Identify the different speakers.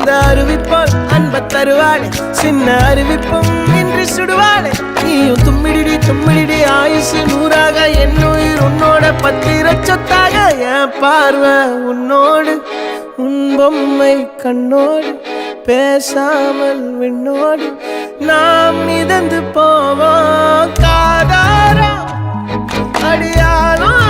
Speaker 1: அந்த அறிவிப்பால் அன்ப தருவாளே சின்ன அறிவிப்பும் இன்றி சுடுவாளே நீயும் தும்மிடி தும்மிடி ஆயுசு நூறாக என் உயிர் உன்னோட பத்திர சொத்தாக என் பார்வை உன்னோடு உன் பொம்மை கண்ணோடு பேசாமல் விண்ணோடு நாம் மிதந்து போவோம் காதாரா அடியாலும்